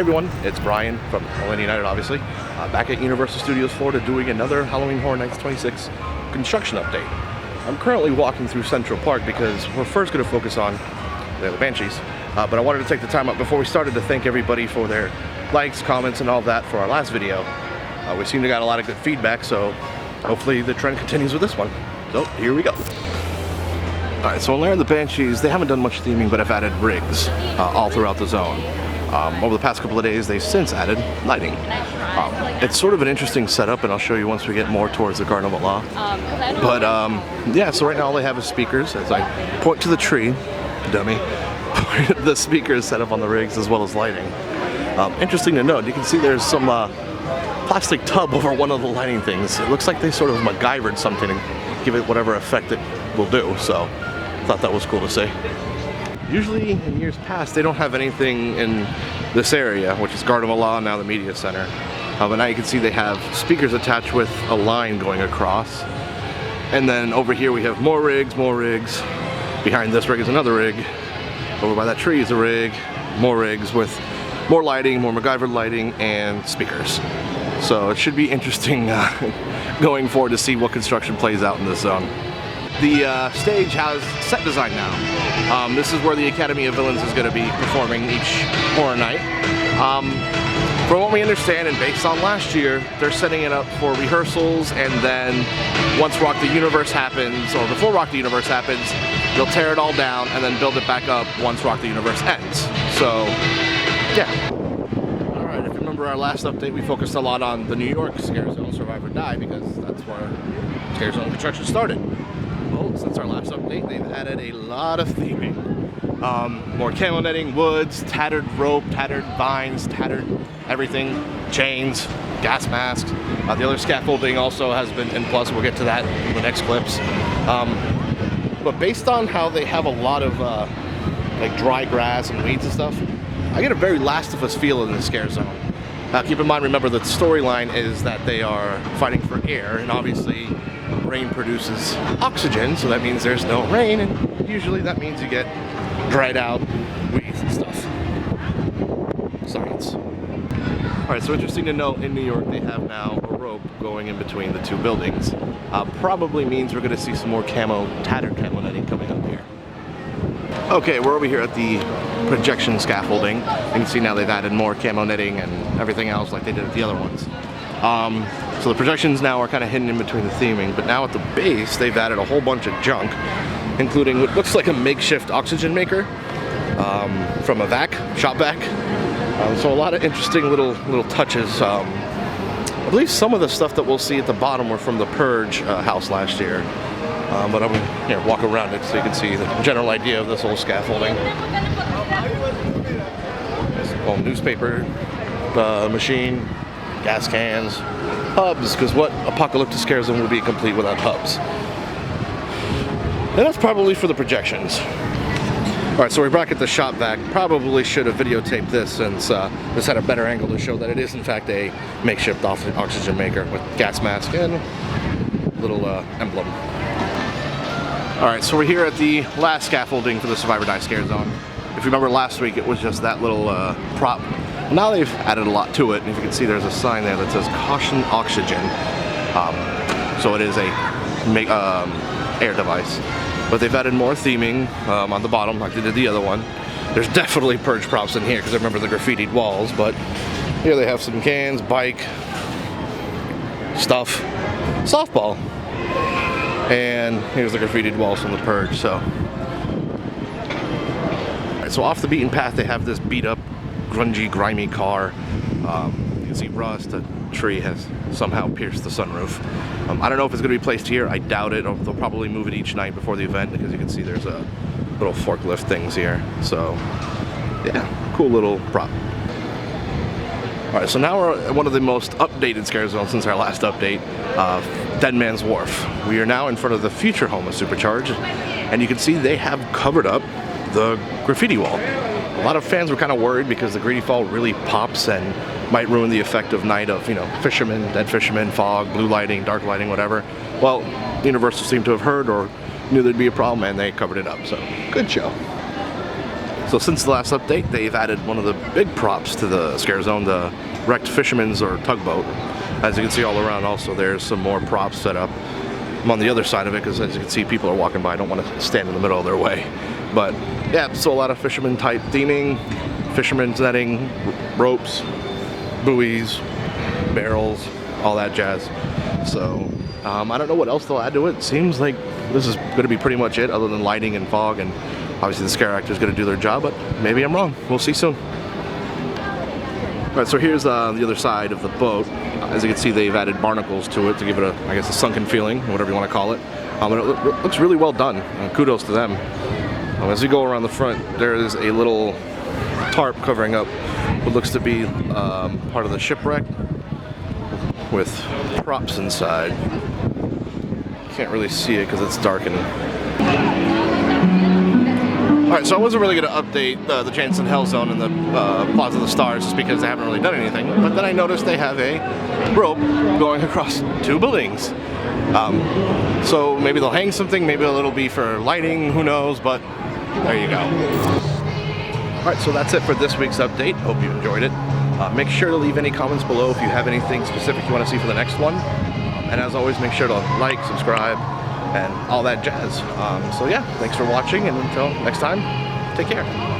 everyone, it's Brian from Atlanta United, obviously, back at Universal Studios Florida doing another Halloween Horror Nights 26 construction update. I'm currently walking through Central Park because we're first going to focus on the Banshees, but I wanted to take the time up before we started to thank everybody for their likes, comments, and all that for our last video. We seem to got a lot of good feedback, so hopefully the trend continues with this one. So here we go. Alright, so in Lair of the Banshees, they haven't done much theming, but have added rigs all throughout the zone. Over the past couple of days, they've since added lighting. It's sort of an interesting setup, and I'll show you once we get more towards the Garden of Allah. But yeah, so right now all they have is speakers. As I point to the tree, dummy, the speakers set up on the rigs as well as lighting. Interesting to note, you can see there's some plastic tub over one of the lighting things. It looks like they sort of MacGyvered something to give it whatever effect it will do, so I thought that was cool to see. Usually in years past they don't have anything in this area, which is Garden of Allah, now the media center. But now you can see they have speakers attached with a line going across. And then over here we have more rigs. Behind this rig is another rig. Over by that tree is a rig. More rigs with more lighting, more MacGyver lighting, and speakers. So it should be interesting going forward to see what construction plays out in this zone. The stage has set design now. This is where the Academy of Villains is going to be performing each horror night. From what we understand, and based on last year, they're setting it up for rehearsals, and then once Rock the Universe happens, or before Rock the Universe happens, they'll tear it all down and then build it back up once Rock the Universe ends. So, yeah. Alright, if you remember our last update, we focused a lot on the New York Scare Zone Survive or Die, because that's where Scare Zone construction started. Well, since our last update, they've added a lot of theming. More camo netting, woods, tattered rope, tattered vines, tattered everything, chains, gas masks. The other scaffolding also has been in plus. We'll get to that in the next clips. But based on how they have a lot of like dry grass and weeds and stuff, I get a very Last of Us feel in the Scare Zone. Keep in mind, remember, the storyline is that they are fighting for air, and obviously rain produces oxygen, so that means there's no rain, and usually that means you get dried out weeds and stuff. Science. Alright, so interesting to note, in New York they have now a rope going in between the two buildings. Probably means we're going to see some more tattered camo netting coming up here. Okay, we're over here at the projection scaffolding. You can see now they've added more camo netting and everything else like they did at the other ones. So the projections now are kind of hidden in between the theming, but now at the base they've added a whole bunch of junk, including what looks like a makeshift oxygen maker from a shop vac. So a lot of interesting little touches. I believe some of the stuff that we'll see at the bottom were from the Purge house last year. But I'm going to walk around it so you can see the general idea of this whole scaffolding. This newspaper machine, gas cans, hubs, because what apocalyptic Scare Zone would be complete without hubs? And that's probably for the projections. Alright, so we're back at the shop vac. Probably should have videotaped this, since this had a better angle to show that it is in fact a makeshift oxygen maker with gas mask and little emblem. Alright, so we're here at the last scaffolding for the Survive or Die Scare Zone. If you remember last week, it was just that little prop. Now they've added a lot to it, and if you can see, there's a sign there that says Caution Oxygen. So it is a air device. But they've added more theming on the bottom, like they did the other one. There's definitely Purge props in here, because I remember the graffitied walls, but here they have some cans, bike, stuff, softball. And here's the graffitied walls from the Purge, so. Alright, so off the beaten path they have this beat up, grungy, grimy car. You can see rust, a tree has somehow pierced the sunroof. I don't know if it's going to be placed here, I doubt it. They'll probably move it each night before the event, because you can see there's a little forklift things here. So, yeah, cool little prop. Alright, so now we're at one of the most updated Scare Zones since our last update, Dead Man's Wharf. We are now in front of the future home of Supercharged, and you can see they have covered up the graffiti wall. A lot of fans were kind of worried because the graffiti wall really pops and might ruin the effect of night of, fishermen, dead fishermen, fog, blue lighting, dark lighting, whatever. Well, Universal seemed to have heard or knew there'd be a problem, and they covered it up, so good show. So since the last update, they've added one of the big props to the scare zone, the wrecked fisherman's or tugboat. As you can see all around, also there's some more props set up. I'm on the other side of it because, as you can see, people are walking by. I don't want to stand in the middle of their way. But yeah, so a lot of fisherman type theming, fisherman's netting, ropes, buoys, barrels, all that jazz. So I don't know what else they'll add to it. Seems like this is going to be pretty much it, other than lighting and fog, and obviously the scare actor's going to do their job, but maybe I'm wrong. We'll see soon. Alright, so here's the other side of the boat. As you can see, they've added barnacles to it to give it a, I guess, a sunken feeling, whatever you want to call it. And it looks really well done. Kudos to them. As we go around the front, there is a little tarp covering up what looks to be part of the shipwreck with props inside. Can't really see it because it's darkened. Alright, so I wasn't really going to update the Jansen Hell Zone and the Plaza of the Stars just because they haven't really done anything, but then I noticed they have a rope going across 2 buildings. So maybe they'll hang something, maybe it'll be for lighting, who knows, but there you go. Alright, so that's it for this week's update. Hope you enjoyed it. Make sure to leave any comments below if you have anything specific you want to see for the next one. And as always, make sure to like, subscribe, and all that jazz. So yeah, thanks for watching, and until next time, take care.